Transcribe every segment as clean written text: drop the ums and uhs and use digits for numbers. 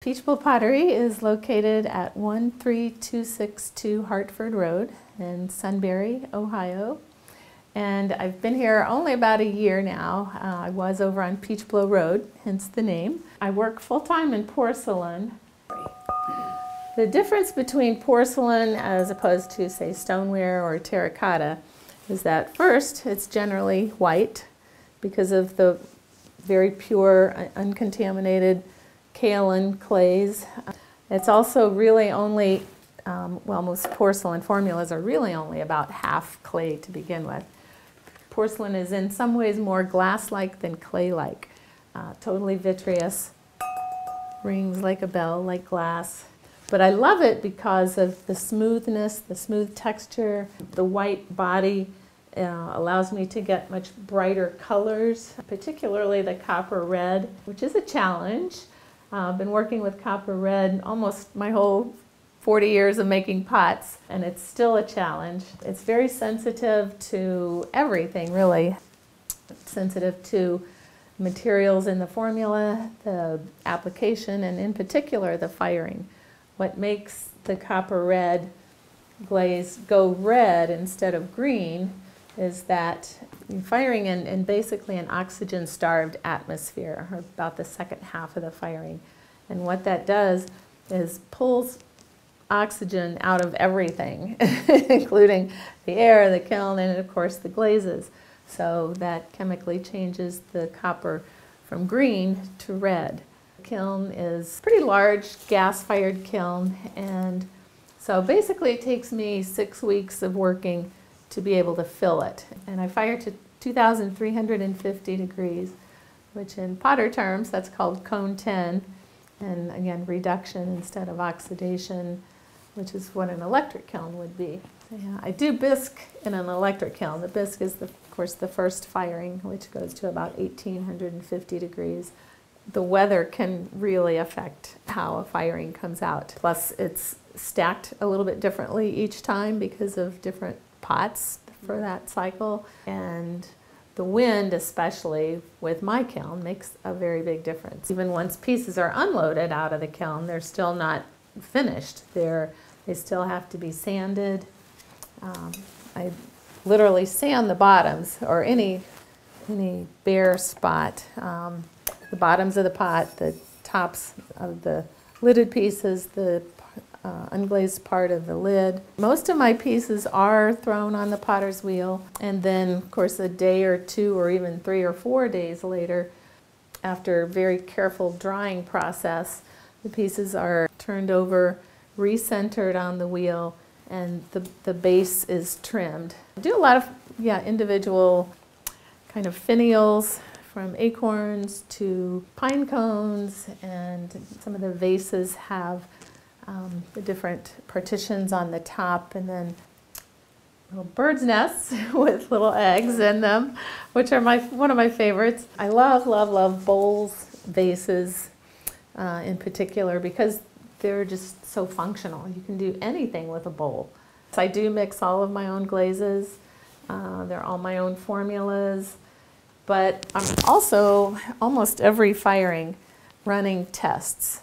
Peachblow Pottery is located at 13262 Hartford Road in Sunbury, Ohio. And I've been here only about a year now. I was over on Peachblow Road, hence the name. I work full-time in porcelain. The difference between porcelain as opposed to, say, stoneware or terracotta is that first, it's generally white because of the very pure, uncontaminated kaolin clays. It's also really only, well, most porcelain formulas are really only about half clay to begin with. Porcelain is in some ways more glass-like than clay-like. Totally vitreous, rings like a bell, like glass. But I love it because of the smoothness, the smooth texture. The white body allows me to get much brighter colors, particularly the copper red, which is a challenge. I've been working with copper red almost my whole 40 years of making pots, and it's still a challenge. It's very sensitive to everything, really. It's sensitive to materials in the formula, the application, and in particular the firing. What makes the copper red glaze go red instead of green is that you're firing in basically an oxygen-starved atmosphere, or about the second half of the firing. And what that does is pulls oxygen out of everything, including the air, the kiln, and of course the glazes. So that chemically changes the copper from green to red. The kiln is a pretty large gas-fired kiln, and so basically it takes me 6 weeks of working to be able to fill it. And I fire to 2,350 degrees, which in potter terms, that's called cone 10. And again, reduction instead of oxidation, which is what an electric kiln would be. Yeah, I do bisque in an electric kiln. The bisque is, of course, the first firing, which goes to about 1,850 degrees. The weather can really affect how a firing comes out. Plus, it's stacked a little bit differently each time because of different pots for that cycle, and the wind, especially with my kiln, makes a very big difference. Even once pieces are unloaded out of the kiln, they're still not finished. They still have to be sanded. I literally sand the bottoms, or any bare spot, the bottoms of the pot, the tops of the lidded pieces, the unglazed part of the lid. Most of my pieces are thrown on the potter's wheel, and then of course a day or two or even 3 or 4 days later, after a very careful drying process, the pieces are turned over, recentered on the wheel, and the base is trimmed. I do a lot of individual kind of finials, from acorns to pine cones, and some of the vases have the different partitions on the top, and then little bird's nests with little eggs in them, which are one of my favorites. I love, love, love bowls, vases in particular, because they're just so functional. You can do anything with a bowl. So I do mix all of my own glazes. They're all my own formulas, but I'm also almost every firing running tests.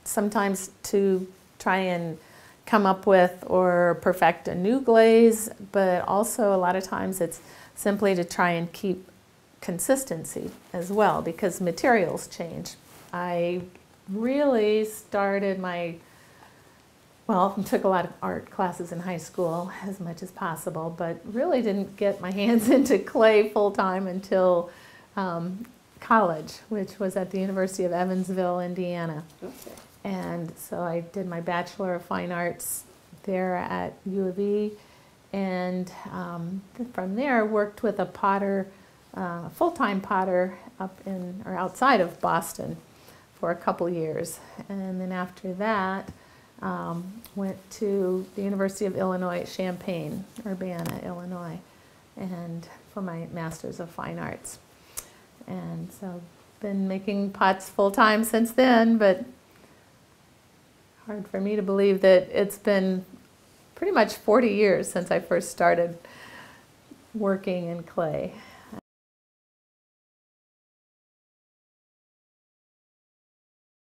Sometimes to try and come up with or perfect a new glaze, but also a lot of times it's simply to try and keep consistency as well, because materials change. I really started took a lot of art classes in high school as much as possible, but really didn't get my hands into clay full-time until college, which was at the University of Evansville, Indiana. Okay. And so I did my Bachelor of Fine Arts there at U of E, and from there worked with a potter, full-time potter outside of Boston for a couple years. And then after that, went to the University of Illinois at Champaign, Urbana, Illinois, and for my Master's of Fine Arts. And so been making pots full-time since then, but hard for me to believe that it's been pretty much 40 years since I first started working in clay.